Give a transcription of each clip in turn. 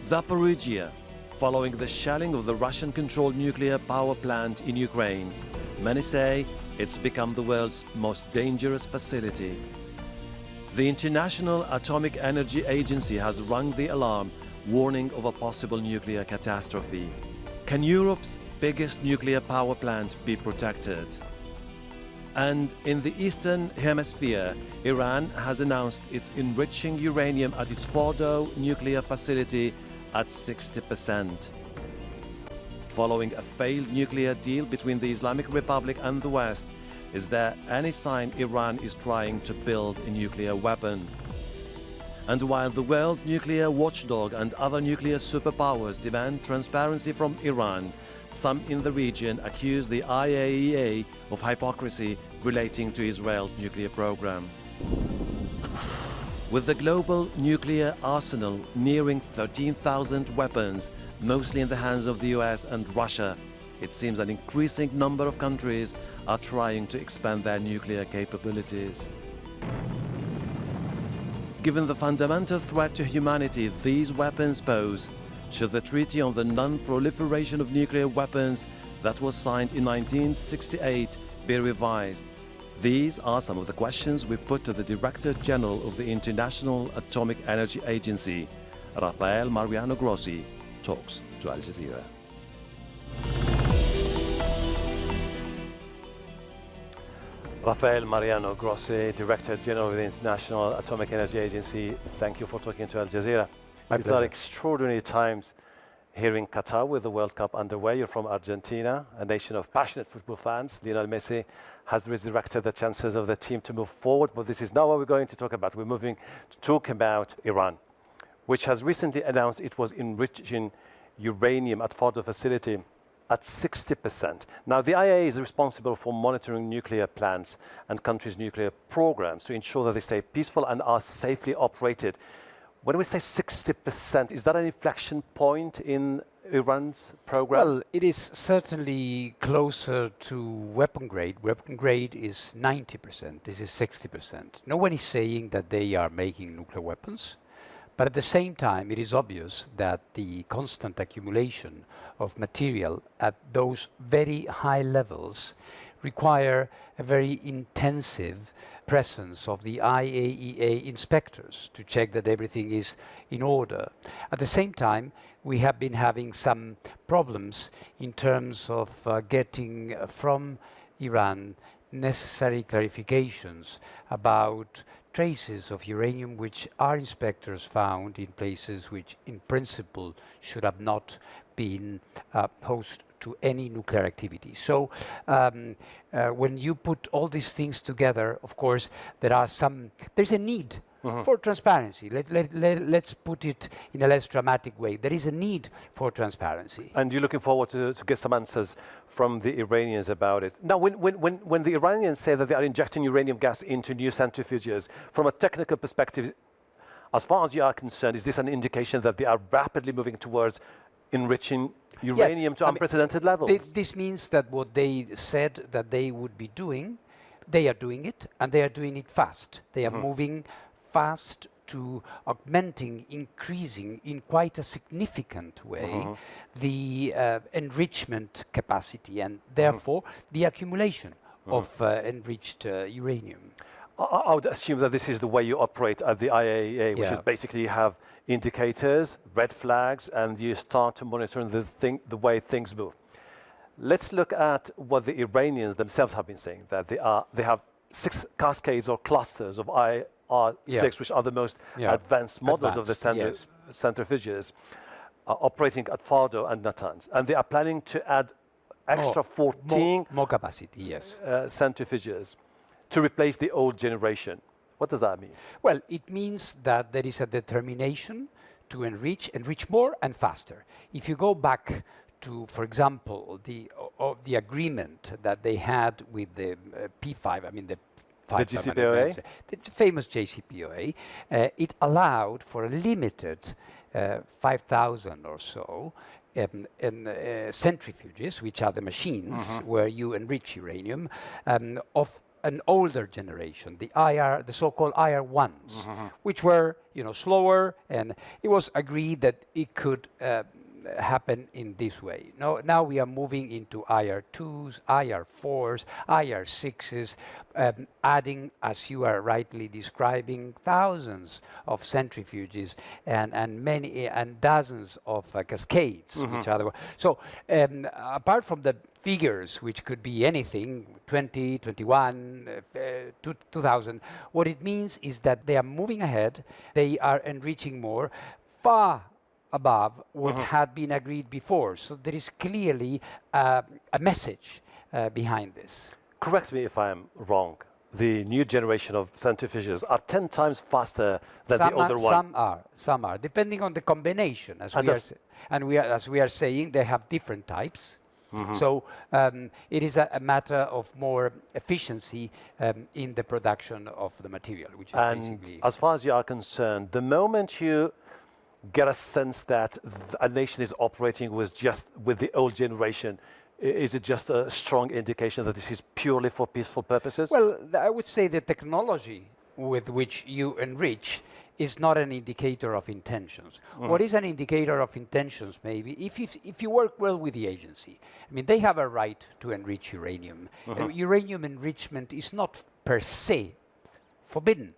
Zaporizhia, following the shelling of the Russian-controlled nuclear power plant in Ukraine. Many say it's become the world's most dangerous facility. The International Atomic Energy Agency has rung the alarm, warning of a possible nuclear catastrophe. Can Europe's biggest nuclear power plant be protected? And in the Eastern Hemisphere, Iran has announced it's enriching uranium at its Fordow nuclear facility at 60%. Following a failed nuclear deal between the Islamic Republic and the West, is there any sign Iran is trying to build a nuclear weapon? And while the world's nuclear watchdog and other nuclear superpowers demand transparency from Iran, some in the region accuse the IAEA of hypocrisy relating to Israel's nuclear program. With the global nuclear arsenal nearing 13,000 weapons, mostly in the hands of the US and Russia, it seems an increasing number of countries are trying to expand their nuclear capabilities. Given the fundamental threat to humanity these weapons pose, should the Treaty on the Non-Proliferation of Nuclear Weapons that was signed in 1968 be revised? These are some of the questions we put to the Director General of the International Atomic Energy Agency. Rafael Mariano Grossi talks to Al Jazeera. Rafael Mariano Grossi, Director General of the International Atomic Energy Agency, thank you for talking to Al Jazeera. These are extraordinary times here in Qatar with the World Cup underway. You're from Argentina, a nation of passionate football fans. Lionel Messi has resurrected the chances of the team to move forward, but this is not what we're going to talk about. We're moving to talk about Iran, which has recently announced it was enriching uranium at Fordow facility at 60%. Now, the IAEA is responsible for monitoring nuclear plants and countries' nuclear programs to ensure that they stay peaceful and are safely operated. When we say 60%, is that an inflection point in Iran's program? Well, it is certainly closer to weapon grade. Weapon grade is 90%. This is 60%. No one is saying that they are making nuclear weapons. But at the same time, it is obvious that the constant accumulation of material at those very high levels require a very intensive presence of the IAEA inspectors to check that everything is in order. At the same time, we have been having some problems in terms of getting from Iran necessary clarifications about traces of uranium which our inspectors found in places which in principle should have not been host to any nuclear activity. So when you put all these things together, of course, there's a need for transparency. Let's put it in a less dramatic way. There is a need for transparency. And you're looking forward to get some answers from the Iranians about it. Now, when the Iranians say that they are injecting uranium gas into new centrifuges, from a technical perspective, as far as you are concerned, is this an indication that they are rapidly moving towards enriching uranium to unprecedented levels? This means that what they said that they would be doing, they are doing it, and they are doing it fast. They are moving fast to augmenting, increasing in quite a significant way the enrichment capacity and therefore the accumulation of enriched uranium. I would assume that this is the way you operate at the IAEA, which is basically you have indicators, red flags, and you start to monitor the way things move. Let's look at what the Iranians themselves have been saying, that they have 6 cascades or clusters of IR6, which are the most advanced models of the centrifuges operating at Fordow and Natanz. And they are planning to add extra 14 more capacity, centrifuges to replace the old generation. What does that mean? Well, it means that there is a determination to enrich more and faster. If you go back to, for example, the agreement that they had with the P5, I mean the JCPOA? The famous JCPOA, it allowed for a limited 5,000 or so centrifuges, which are the machines where you enrich uranium, of an older generation, the so-called IR1s, which were, slower, and it was agreed that it could happen in this way. Now we are moving into IR2s, IR4s, IR6s, adding, as you are rightly describing, thousands of centrifuges and many and dozens of cascades, which are so apart from the figures, which could be anything, 20, 21, 2000, what it means is that they are moving ahead, they are enriching more, far above what had been agreed before. So there is clearly a message behind this. Correct me if I'm wrong. The new generation of centrifuges are 10 times faster than the older one. Some are, depending on the combination. As we are saying, they have different types. So it is a matter of more efficiency in the production of the material, which is basically. As far as you are concerned, the moment you get a sense that a nation is operating with the old generation, is it just a strong indication that this is purely for peaceful purposes? Well, I would say the technology with which you enrich is not an indicator of intentions. What is an indicator of intentions, maybe, if you work well with the agency. I mean, they have a right to enrich uranium. Uranium enrichment is not per se forbidden,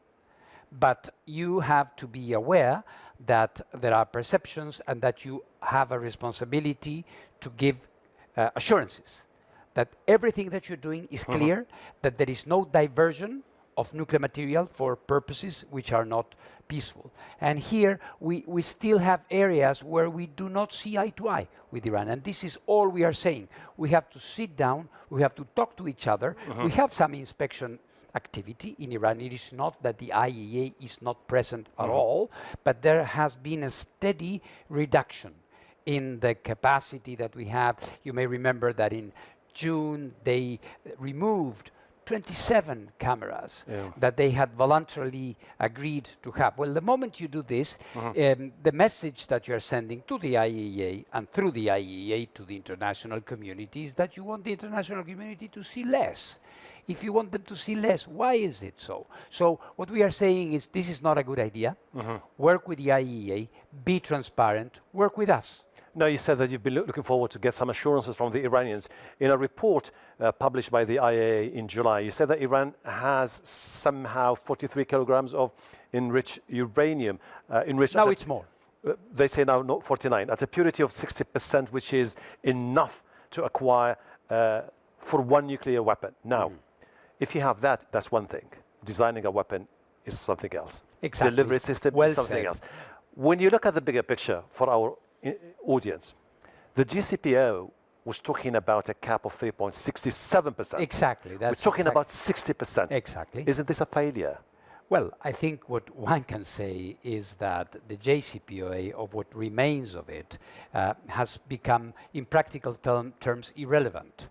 but you have to be aware that there are perceptions and that you have a responsibility to give assurances that everything that you're doing is clear, that there is no diversion of nuclear material for purposes which are not peaceful. And here we still have areas where we do not see eye to eye with Iran. And this is all we are saying. We have to sit down, we have to talk to each other. We have some inspection activity in Iran. It is not that the IAEA is not present at all, but there has been a steady reduction in the capacity that we have. You may remember that in June they removed 27 cameras that they had voluntarily agreed to have. Well, the moment you do this, the message that you are sending to the IAEA and through the IAEA to the international community is that you want the international community to see less. If you want them to see less, why is it so? So what we are saying is this is not a good idea. Work with the IAEA, be transparent, work with us. Now, you said that you've been looking forward to get some assurances from the Iranians. In a report published by the IAEA in July, you said that Iran has somehow 43 kilograms of enriched uranium. Now it's more. They say now not 49, at a purity of 60%, which is enough to acquire for one nuclear weapon. Now, if you have that, that's one thing. Designing a weapon is something else. Exactly. Delivery system is something else. When you look at the bigger picture for our audience, the GCPO was talking about a cap of 3.67%. Exactly. We're talking about 60%. Exactly. Isn't this a failure? Well, I think what one can say is that the JCPOA, of what remains of it, has become, in practical terms, irrelevant.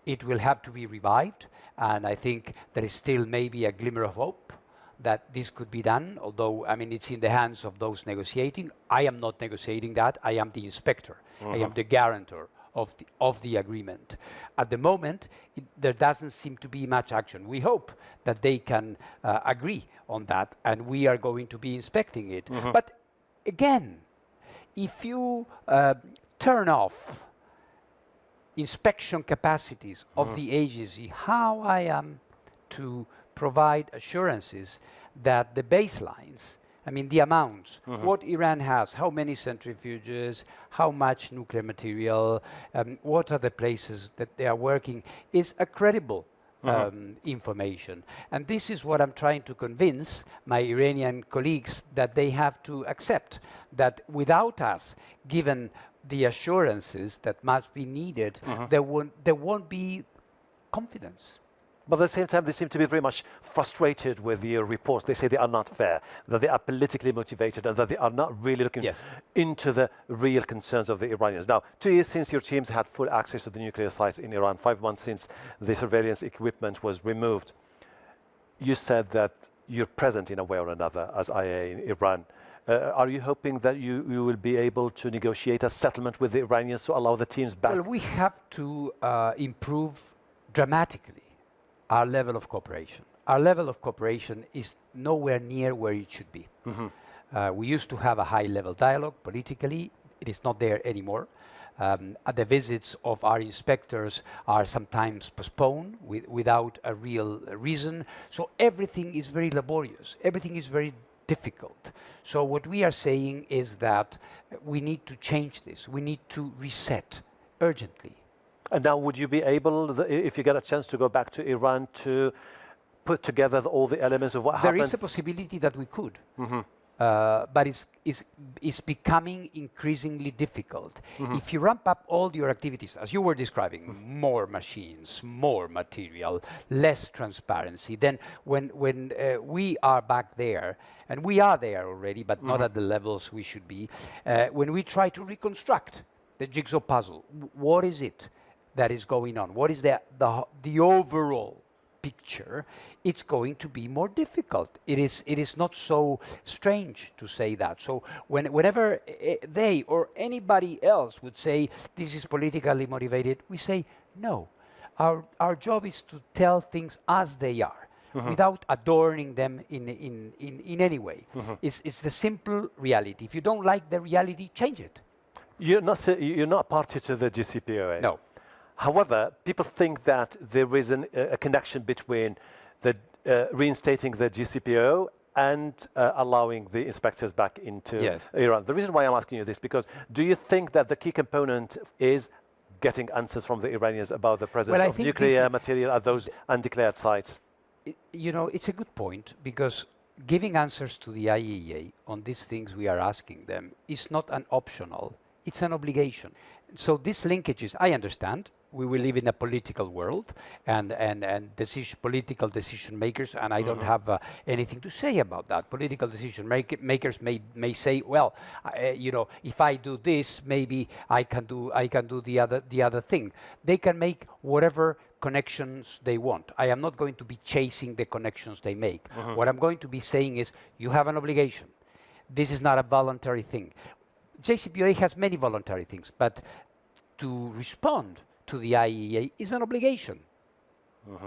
It will have to be revived, and I think there is still maybe a glimmer of hope that this could be done, although, I mean, it's in the hands of those negotiating. I am not negotiating that. I am the inspector. I am the guarantor of the agreement. At the moment, there doesn't seem to be much action. We hope that they can agree on that, and we are going to be inspecting it. But again, if you turn off inspection capacities of the agency, how I am to provide assurances that the baselines, I mean the amounts, what Iran has, how many centrifuges, how much nuclear material, what are the places that they are working, is a credible information. And this is what I'm trying to convince my Iranian colleagues, that they have to accept, that without us, given the assurances that must be needed, there won't be confidence. But at the same time, they seem to be very much frustrated with your reports. They say they are not fair, that they are politically motivated, and that they are not really looking into the real concerns of the Iranians. Now, 2 years since your teams had full access to the nuclear sites in Iran, 5 months since the surveillance equipment was removed, you said that you're present in a way or another as IAEA in Iran. Are you hoping that you will be able to negotiate a settlement with the Iranians to allow the teams back? Well, we have to improve dramatically our level of cooperation. Our level of cooperation is nowhere near where it should be. We used to have a high-level dialogue politically. It is not there anymore. The visits of our inspectors are sometimes postponed without a real reason. So everything is very laborious. Everything is very difficult. So what we are saying is that we need to change this. We need to reset urgently. And now would you be able, if you get a chance to go back to Iran, to put together all the elements of what happened? There is a possibility that we could. But it's becoming increasingly difficult. If you ramp up all your activities, as you were describing, more machines, more material, less transparency, then when we are back there, and we are there already, but not at the levels we should be, when we try to reconstruct the jigsaw puzzle, what is it that is going on? What is the overall picture? It's going to be more difficult. It is not so strange to say that. So whenever they or anybody else would say this is politically motivated, we say no. Our job is to tell things as they are, without adorning them in any way. It's the simple reality. If you don't like the reality, change it. You're not party to the JCPOA. No. However, people think that there is a connection between the reinstating the GCPO and allowing the inspectors back into Iran. The reason why I'm asking you this, because do you think that the key component is getting answers from the Iranians about the presence of nuclear material at those undeclared sites? You know, it's a good point, because giving answers to the IAEA on these things we are asking them is not an optional, it's an obligation. So these linkages, I understand. We will live in a political world and political decision makers, and I don't have anything to say about that. Political decision makers may say, well, you know, if I do this, maybe I can do the other thing. They can make whatever connections they want. I am not going to be chasing the connections they make. What I'm going to be saying is, you have an obligation. This is not a voluntary thing. JCPOA has many voluntary things, but to respond to the IAEA is an obligation.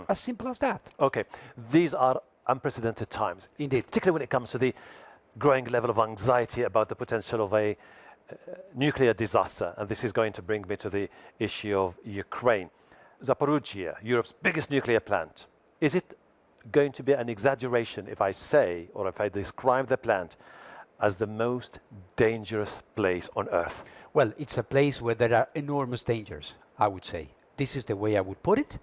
As simple as that. Okay, these are unprecedented times. Indeed. Particularly when it comes to the growing level of anxiety about the potential of a nuclear disaster. And this is going to bring me to the issue of Ukraine. Zaporizhzhia, Europe's biggest nuclear plant. Is it going to be an exaggeration if I say, or if I describe the plant as the most dangerous place on Earth? Well, it's a place where there are enormous dangers, I would say. This is the way I would put it,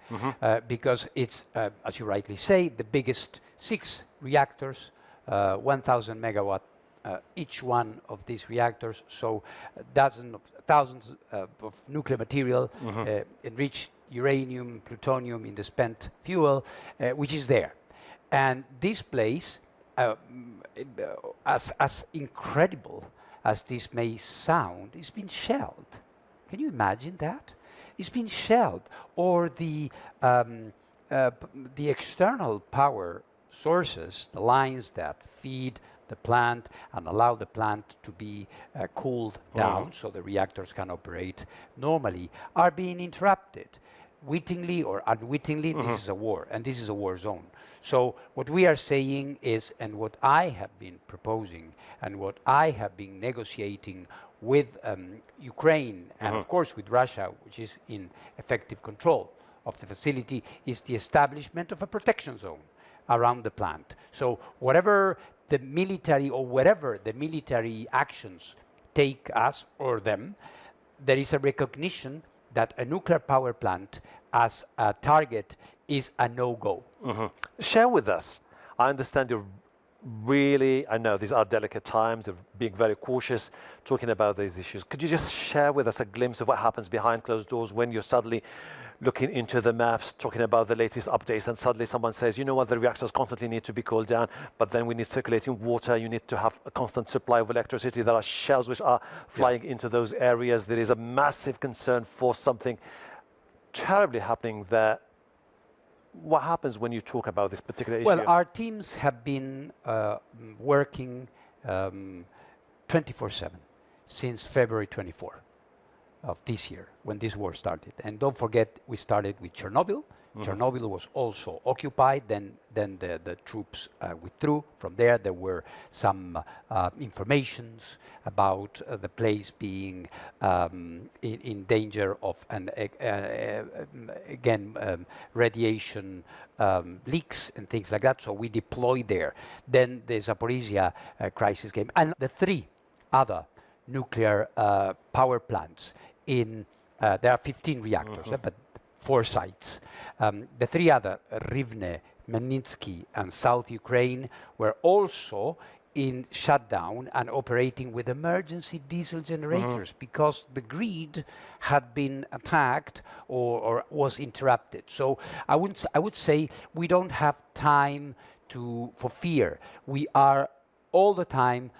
because it's, as you rightly say, the biggest 6 reactors, 1,000 megawatt each one of these reactors, so thousands of nuclear material, enriched uranium, plutonium in the spent fuel, which is there. And this place, as incredible as this may sound, it's been shelled. Can you imagine that? It's been shelled. Or the external power sources, the lines that feed the plant and allow the plant to be cooled down so the reactors can operate normally, are being interrupted. Wittingly or unwittingly, this is a war, and this is a war zone. So what we are saying is, and what I have been proposing, and what I have been negotiating with Ukraine, and of course with Russia, which is in effective control of the facility, is the establishment of a protection zone around the plant. So whatever the military, or wherever the military actions take us or them, there is a recognition that a nuclear power plant as a target is a no-go. Share with us. I understand you're really, I know these are delicate times of being very cautious, talking about these issues. Could you just share with us a glimpse of what happens behind closed doors when you're suddenly looking into the maps, talking about the latest updates, and suddenly someone says, you know what, the reactors constantly need to be cooled down, but then we need circulating water, you need to have a constant supply of electricity, there are shells which are flying into those areas, there is a massive concern for something terribly happening there. What happens when you talk about this particular issue? Well, our teams have been working 24/7 since February 24 of this year, when this war started. And don't forget, we started with Chernobyl Chernobyl was also occupied. Then the troops withdrew. From there, there were some informations about the place being in danger of radiation leaks and things like that. So we deployed there. Then the Zaporizhia crisis came, and the three other nuclear power plants in there are 15 reactors, but 4 sites. The 3 other, Rivne, Melnitsky, and South Ukraine, were also in shutdown and operating with emergency diesel generators because the grid had been attacked or was interrupted. So I would say we don't have time for fear. We are all the time,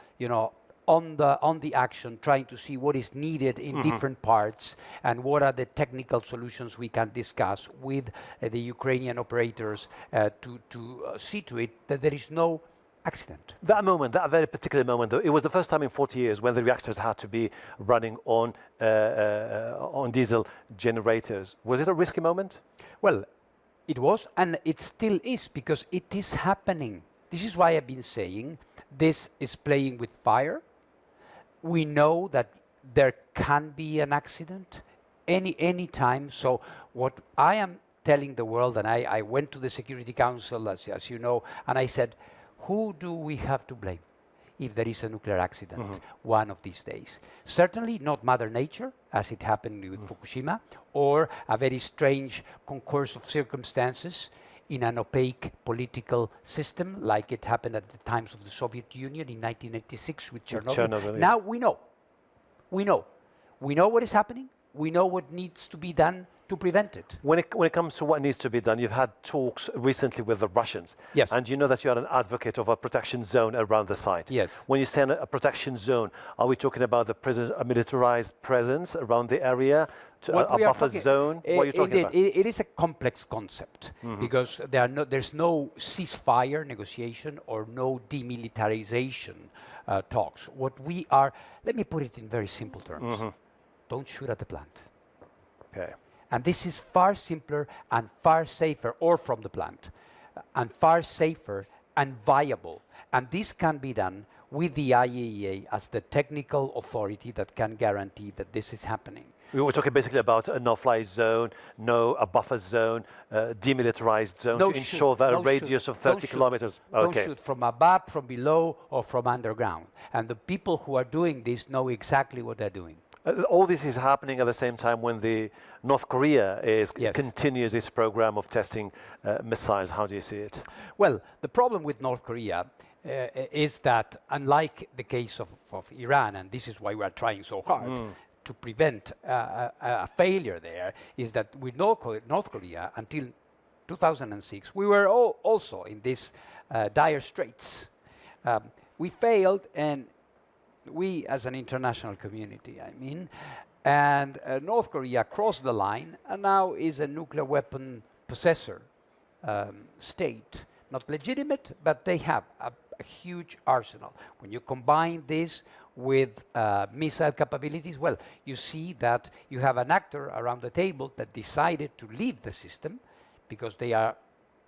on the action, trying to see what is needed in different parts and what are the technical solutions we can discuss with the Ukrainian operators to see to it that there is no accident. That moment, that very particular moment, though, it was the first time in 40 years when the reactors had to be running on diesel generators. Was it a risky moment? Well, it was, and it still is, because it is happening. This is why I've been saying this is playing with fire. We know that there can be an accident any time. So what I am telling the world, and I went to the Security Council, as you know, and I said, who do we have to blame if there is a nuclear accident one of these days? Certainly not Mother Nature, as it happened with Fukushima, or a very strange concourse of circumstances in an opaque political system like it happened at the times of the Soviet Union in 1986 with Chernobyl. Now we know what is happening. We know what needs to be done to prevent it. When it comes to what needs to be done, you've had talks recently with the Russians. Yes. And you know that you are an advocate of a protection zone around the site. Yes. When you say a protection zone, are we talking about a militarized presence around the area, a buffer zone? What are you talking about? It is a complex concept because there's no ceasefire negotiation or no demilitarization talks. What we are, let me put it in very simple terms. Don't shoot at the plant. Okay. And this is far simpler and far safer, or from the plant, and far safer and viable. And this can be done with the IAEA as the technical authority that can guarantee that this is happening. We were talking basically about a no-fly zone, a buffer zone, demilitarized zone to ensure that a radius of 30 kilometers. Don't shoot from above, from below, or from underground. And the people who are doing this know exactly what they're doing. All this is happening at the same time when the North Korea continues its program of testing missiles. How do you see it? Well, the problem with North Korea is that, unlike the case of Iran, and this is why we are trying so hard to prevent a failure there, is that with North Korea, until 2006, we were also in this dire straits. We failed, and we as an international community, and North Korea crossed the line and now is a nuclear weapon possessor state. Not legitimate, but they have a huge arsenal. When you combine this with missile capabilities, well, you see that you have an actor around the table that decided to leave the system because they are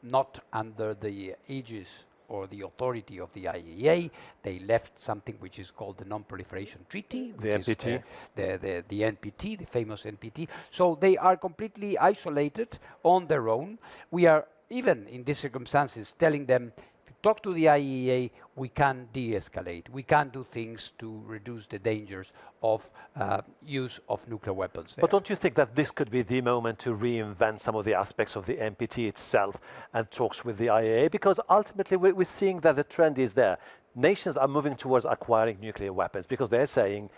not under the aegis or the authority of the IAEA. They left something which is called the Non-Proliferation Treaty, the NPT. The NPT, the famous NPT. So they are completely isolated on their own. We are, even in these circumstances, telling them, talk to the IAEA, we can de-escalate. We can do things to reduce the dangers of use of nuclear weapons there. But don't you think that this could be the moment to reinvent some of the aspects of the NPT itself and talks with the IAEA? Because ultimately we're seeing that the trend is there. Nations are moving towards acquiring nuclear weapons because they're saying,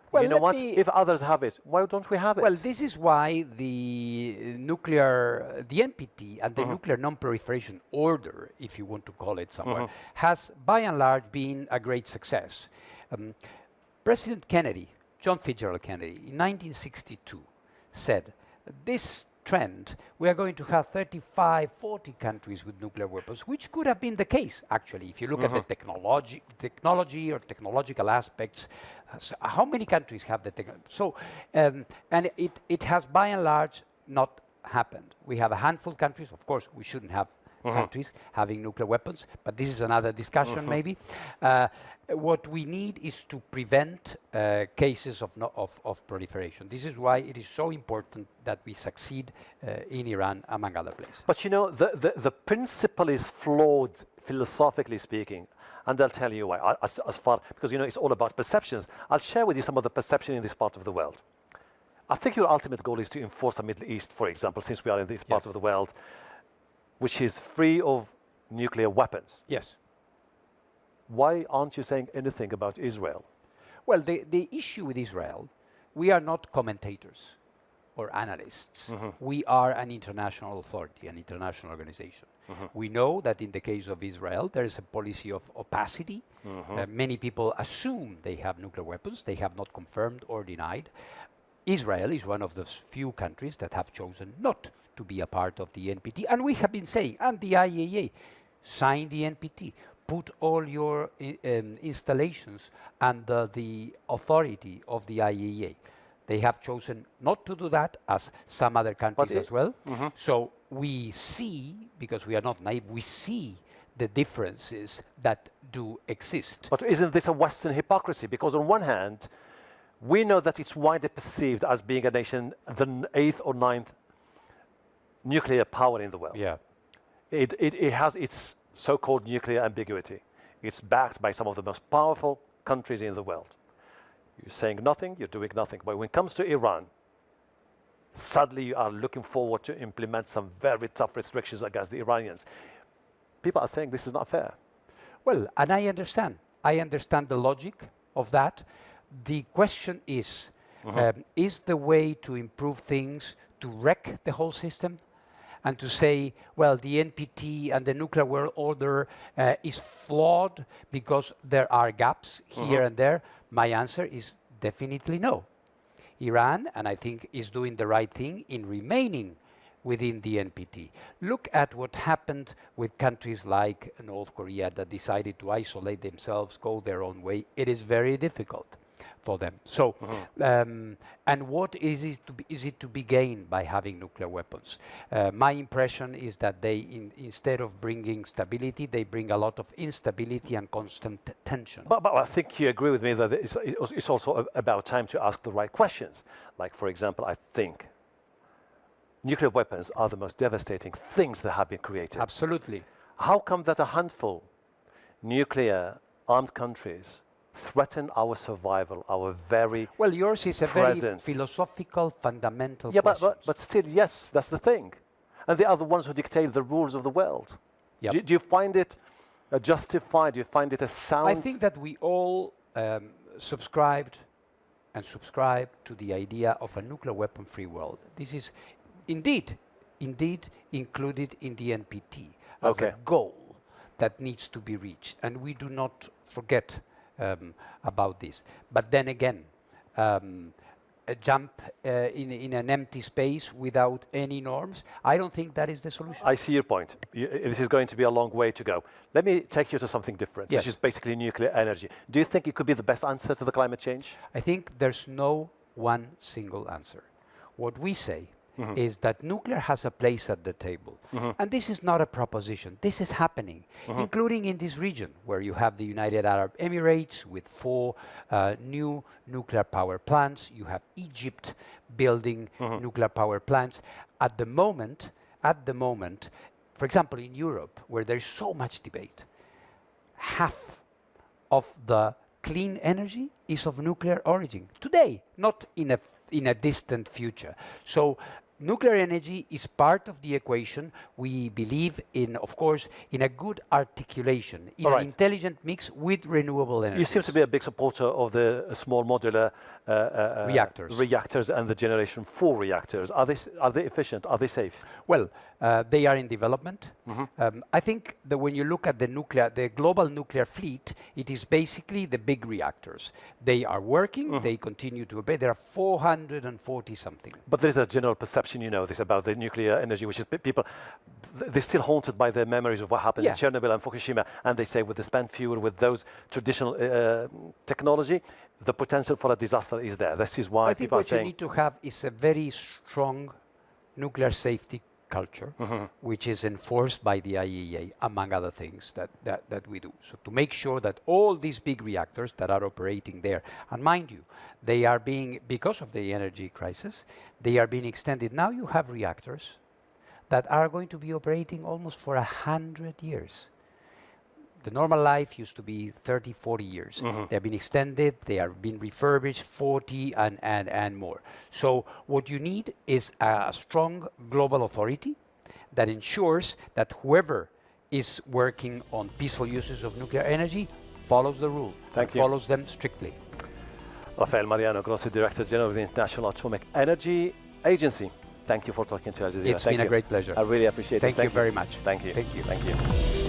well, you know what, if others have it, why don't we have it? Well, this is why the NPT and the Nuclear Non-Proliferation Order, if you want to call it somewhere, has by and large been a great success. President Kennedy, John Fitzgerald Kennedy, in 1962 said, this trend, we are going to have 35, 40 countries with nuclear weapons, which could have been the case, actually. If you look at the technology or technological aspects, how many countries have the technology? So, and it has by and large not happened. We have a handful of countries. Of course, we shouldn't have countries having nuclear weapons, but this is another discussion maybe. What we need is to prevent cases of proliferation. This is why it is so important that we succeed in Iran, among other places. But you know, the principle is flawed, philosophically speaking. And I'll tell you why, as far, because you know, it's all about perceptions. I'll share with you some of the perception in this part of the world. I think your ultimate goal is to enforce the Middle East, for example, since we are in this part of the world, which is free of nuclear weapons. Yes. Why aren't you saying anything about Israel? Well, the issue with Israel, we are not commentators or analysts. We are an international authority, an international organization. We know that in the case of Israel, there is a policy of opacity. Many people assume they have nuclear weapons. They have not confirmed or denied. Israel is one of the few countries that have chosen not to be a part of the NPT. And we have been saying, and the IAEA, sign the NPT, put all your installations under the authority of the IAEA. They have chosen not to do that, as some other countries as well. So we see, because we are not naive, we see the differences that do exist. But isn't this a Western hypocrisy? Because on one hand, we know that it's widely perceived as being a nation, the 8th or 9th nuclear power in the world. Yeah. It has its so-called nuclear ambiguity. It's backed by some of the most powerful countries in the world. You're saying nothing, you're doing nothing. But when it comes to Iran, suddenly you are looking forward to implement some very tough restrictions against the Iranians. People are saying this is not fair. Well, and I understand. I understand the logic of that. The question is the way to improve things to wreck the whole system? And to say, well, the NPT and the nuclear world order is flawed because there are gaps here and there? My answer is definitely no. Iran, and I think, is doing the right thing in remaining within the NPT. Look at what happened with countries like North Korea that decided to isolate themselves, go their own way. It is very difficult for them. So, and what is it to be gained by having nuclear weapons? My impression is that they, instead of bringing stability, they bring a lot of instability and constant tension. But I think you agree with me that it's also about time to ask the right questions. Like, for example, I think nuclear weapons are the most devastating things that have been created. Absolutely. How come that a handful nuclear armed countries threaten our survival, our very well, yours is a presence. Very philosophical, fundamental question. But still, yes, that's the thing. And they are the ones who dictate the rules of the world. Yep. Do you find it justified? Do you find it a sound? I think that we all subscribe to the idea of a nuclear weapon-free world. This is indeed included in the NPT as a goal that needs to be reached. And we do not forget about this. But then again, a jump in an empty space without any norms, I don't think that is the solution. I see your point. This is going to be a long way to go. Let me take you to something different, yes. which is basically nuclear energy. Do you think it could be the best answer to the climate change? I think there's no one single answer. What we say is that nuclear has a place at the table. And this is not a proposition. This is happening, including in this region, where you have the United Arab Emirates with 4 new nuclear power plants. You have Egypt building nuclear power plants. At the moment, for example, in Europe, where there's so much debate, half of the clean energy is of nuclear origin today, not in a distant future. So nuclear energy is part of the equation. We believe in, of course, in a good articulation, in an intelligent mix with renewable energy. You seem to be a big supporter of the small modular reactors and the generation 4 reactors. Are they efficient? Are they safe? Well, they are in development. I think that when you look at the global nuclear fleet, it is basically the big reactors. They are working, they continue to obey. There are 440 something. But there is a general perception, you know, this about the nuclear energy, which is people, they're still haunted by their memories of what happened in Chernobyl and Fukushima. And they say with the spent fuel, with those traditional technology, the potential for a disaster is there. This is why people are saying... I think what you need to have is a very strong nuclear safety culture, which is enforced by the IAEA, among other things that we do. So to make sure that all these big reactors that are operating there, and mind you, they are being, because of the energy crisis, they are being extended. Now you have reactors that are going to be operating almost for 100 years. The normal life used to be 30, 40 years. They have been extended, they are being refurbished, 40 and more. So what you need is a strong global authority that ensures that whoever is working on peaceful uses of nuclear energy follows the rule, follows them strictly. Rafael Mariano Grossi, Director General of the International Atomic Energy Agency. Thank you for talking to us. It's been a great pleasure. I really appreciate it. Thank you very much. Thank you. Thank you. Thank you.